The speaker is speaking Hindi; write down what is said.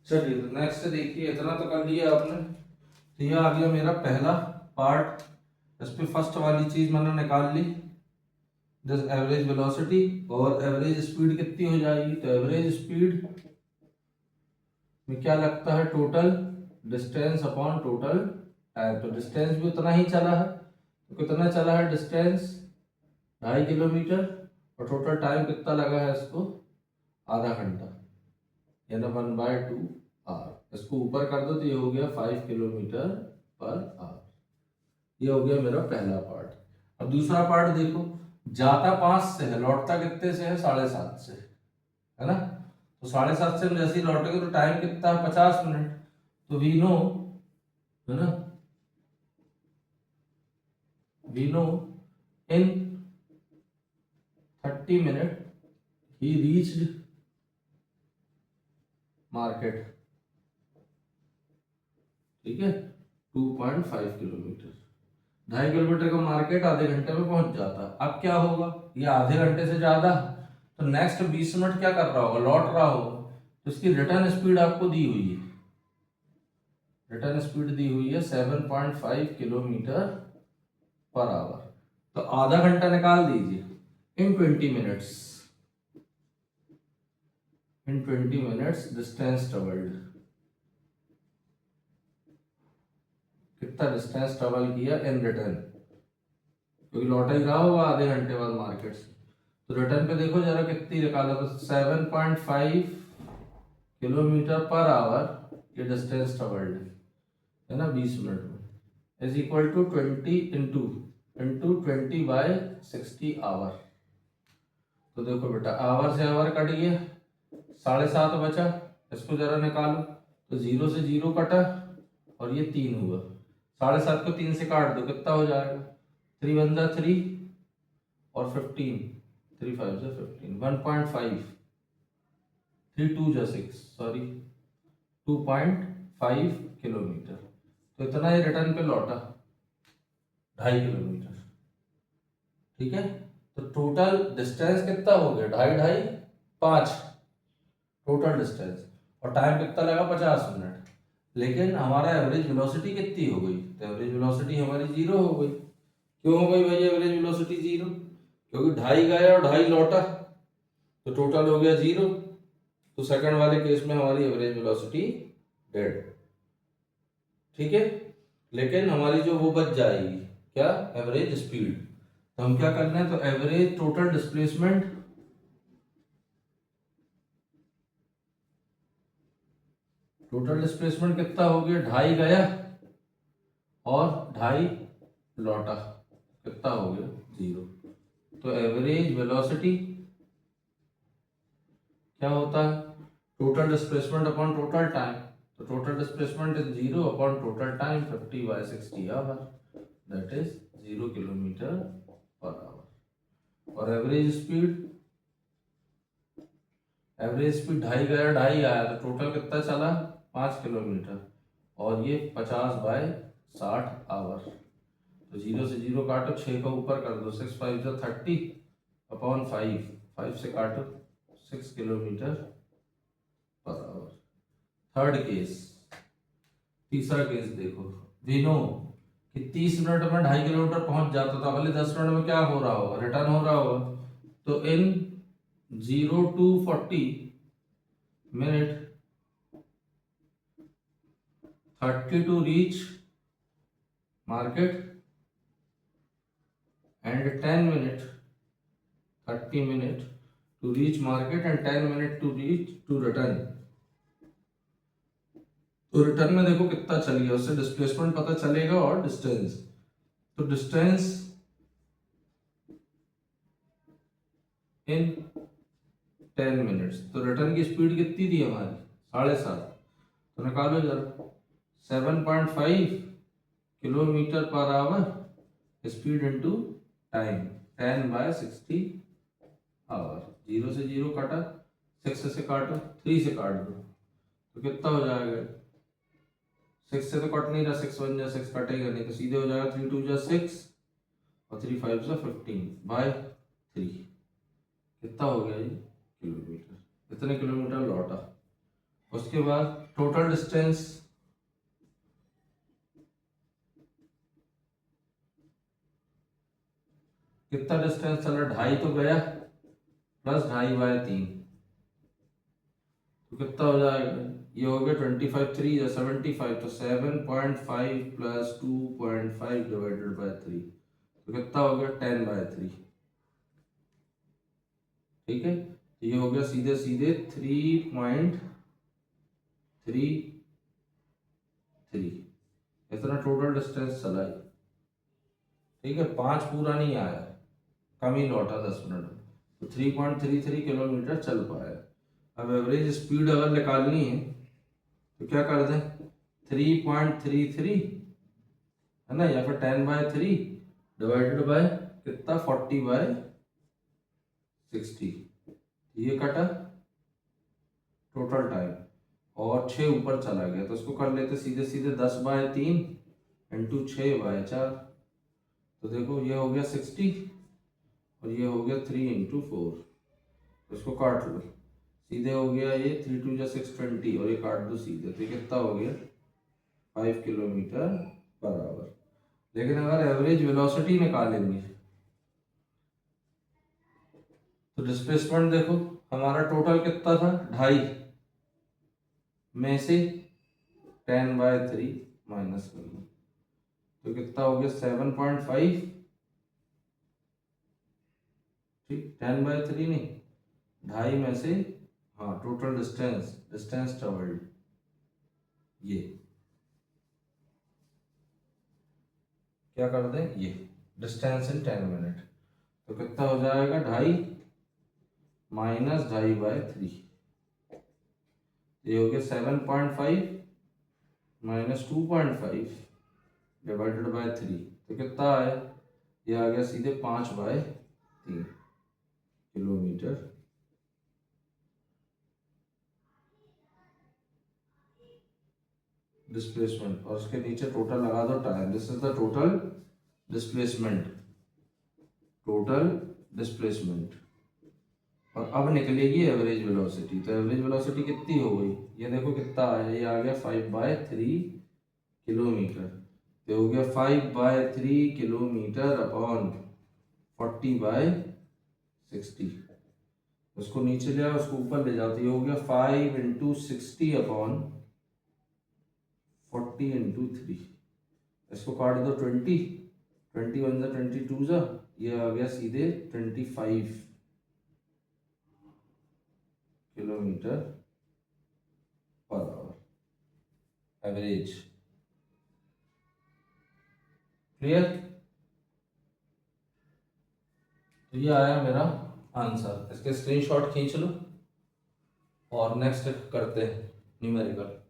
चलिए तो नेक्स्ट देखिए, इतना तो कर लिया आपने। तो ये आ गया मेरा पहला पार्ट। इस पे फर्स्ट वाली चीज मैंने निकाल ली, दिस एवरेज वेलोसिटी। और एवरेज स्पीड कितनी हो जाएगी, तो एवरेज स्पीड में क्या लगता है, total distance upon total time. तो डिस्टेंस भी उतना ही चला है, तो कितना चला है डिस्टेंस, 2.5 किलोमीटर। और टोटल टाइम कितना लगा है इसको, आधा घंटा, यानी 1/2 आवर। इसको ऊपर कर दो तो ये हो गया 5 किलोमीटर पर आवर। ये हो गया मेरा पहला पार्ट। अब दूसरा पार्ट देखो, जाता 5 से है, लौटता कितने से है, 7:30 से, है ना। तो 7:30 से हम जैसे ही लौटेंगे तो टाइम कितना है, 50 मिनट। तो वी नो, है ना, वी नो इन 30 मिनट ही रीच्ड मार्केट। ठीक है, 2.5 किलोमीटर, 2.5 किलोमीटर का मार्केट आधे घंटे में पहुंच जाता है। अब क्या होगा, ये आधे घंटे से ज्यादा है, तो नेक्स्ट 20 मिनट क्या कर रहा होगा, लौट रहा होगा। तो इसकी रिटर्न स्पीड आपको दी हुई है, रिटर्न स्पीड दी हुई है 7.5 किलोमीटर पर आवर। तो आधा घंटा निकाल दीजिए, इन 20 मिनट्स, इन 20 मिनट्स डिस्टेंस ट्रेवल्ड, कितना डिस्टेंस ट्रेवल किया इन रिटर्न, क्योंकि लौटा ही रहा होगा आधे घंटे बाद मार्केट से। तो रिटर्न पे देखो जरा कितनी निकाला, तो 7.5 किलोमीटर पर आवर ये डिस्टेंस ट्रेवल्ड है ना 20 मिनट में, is equal to 20 into 20/60 hour. तो देखो बेटा, आवर से आवर कट गया, 7.5 बचा, इसको जरा निकालो। तो 0 से 0 कटा और ये 3 हुआ, 7.5 को 3 से काट दो, कितना हो जाएगा, 3 वन जा 3 और 15, 3 5 जा 15, 1.5, 3 2 जा 6, सॉरी 2.5 किलोमीटर। तो इतना ही रिटर्न पे लौटा, 2.5 किलोमीटर। ठीक है, तो टोटल डिस्टेंस कितना हो गया, 2.5 5 टोटल डिस्टेंस। और टाइम कितना लगा, 50 मिनट। लेकिन हमारा एवरेज वेलोसिटी कितनी हो गई, तो एवरेज वेलोसिटी हमारी 0 हो गई। क्यों हो गई भाई एवरेज वेलोसिटी 0, क्योंकि 2.5 गया और 2.5 लौटा, तो टोटल हो गया 0। तो सेकंड वाले केस में हमारी एवरेज वेलोसिटी डेड। ठीक है, लेकिन हमारी जो वो बच जाएगी क्या, एवरेज स्पीड। तो हम क्या करना है, तो average total displacement, total displacement कितना हो गया, 2.5 गया और 2.5 लौटा, कितना हो गया, 0। तो एवरेज वेलोसिटी क्या होता है, total displacement upon total time. तो total displacement is 0 upon total time, 50/60 hour, that is 0 kilometre per hour. और एवरेज स्पीड, एवरेज स्पीड 2.5 गया 2.5 आया, तो टोटल कितना चला, 5 किलोमीटर। और ये 50/60 आवर। तो 0 से 0 काटो, 6 का ऊपर कर दो, 6 5 जा 30 अपॉन 5, 5 से काटो, 6 kilometre per our. Third case, तीसरा केस देखो, वी नो कि 30 मिनट में 2.5 किलोमीटर पहुंच जाता था, पहले 10 मिनट में क्या हो रहा होगा, रिटर्न हो रहा होगा। तो इन 0 to 40 minute, 30 to reach market and 10 minute, 30 minute to reach market and 10 minute to reach to return। तो रिटर्न में देखो कितना चल गया, उससे डिस्प्लेसमेंट पता चलेगा और डिस्टेंस। तो डिस्टेंस इन 10 मिनट्स, तो रिटर्न की स्पीड कितनी थी हमारी, 7.5। तो निकालो जरा, 7.5 kilometre per hour speed into time, 10/60 hour. 0 से 0 काटा, 6 से काटो, 3 से काट दो, तो कितना हो जाएगा, 6 से तो कट नहीं रहा, 6 1 जा 6 कटेगा नहीं, तो सीधे हो जाएगा 3 2 जा 6 और 3 5 जा 15/3। कितना हो गया ये, किलोमीटर। इतने किलोमीटर लौटा। उसके बाद टोटल डिस्टेंस कितना डिस्टेंस चला, 2.5 तो गया, प्लस 2.5/3 तो कितना हो जाएगा, ये हो गया 25, 3 या 75, तो 7.5 प्लस 2.5 डिवाइडेड बाय 3 तो कितना हो गया 10/3। ठीक है, तो ये हो गया सीधे सीधे 3.33, इतना टोटल डिस्टेंस चला है। ठीक है, 5 पूरा नहीं आया, कम ही लौटा 10 मिनट में, तो 3.33 किलोमीटर चल पाया। अब एवरेज स्पीड अगर निकालनी है तो क्या कर दें, 3.33 है ना, या फिर 10/3 डिवाइडेड बाय कितना 40/60, ये कटा टोटल टाइम, और 6 ऊपर चला गया, तो इसको कर लेते सीधे सीधे 10/3 इंटू 6/4, तो देखो ये हो गया 60 और ये हो गया 3 × 4, तो इसको काट लो, सीधे हो गया ये 3 2 जा 620 और ये काट दो सीधे, तो ये कितना हो गया 5 किलोमीटर पर आवर। लेकिन अगर एवरेज वेलोसिटी निकालेंगे तो डिस्प्लेसमेंट देखो हमारा टोटल कितना था, 2.5 में से 10/3 माइनस कर लो, तो कितना हो गया 7.5, ठीक 10/3 नहीं, 2.5 में से, हाँ टोटल डिस्टेंस ट्रेवल्ड, ये क्या कर दें, ये डिस्टेंस इन 10 मिनट, तो कितना हो जाएगा 2.5 माइनस 2.5/3, ये हो गया 7.5 माइनस 2.5 डिवाइडेड बाय 3, तो कितना आया, ये आ गया सीधे 5/3 किलोमीटर। डिस्प्लेसमेंट और उसके नीचे टोटल लगा दो time, this is the total displacement. और अब निकलेगी एवरेज वेलोसिटी, तो एवरेज वेलोसिटी कितनी हो गई, ये देखो कितना आया, ये आ गया 5/3 किलोमीटर, तो हो गया 5/3 किलोमीटर अपॉन 40/60, उसको नीचे ले आओ उसको ऊपर ले जाओ, तो ये हो गया 5 × 60 अपॉन 40 × 3, इसको काट दो 20 21 जा 22 जा, ये आ गया सीधे 25 kilometre per our average. Clear, तो ये आया मेरा आंसर, इसके स्क्रीनशॉट खींच लो और नेक्स्ट करते हैं न्यूमेरिकल।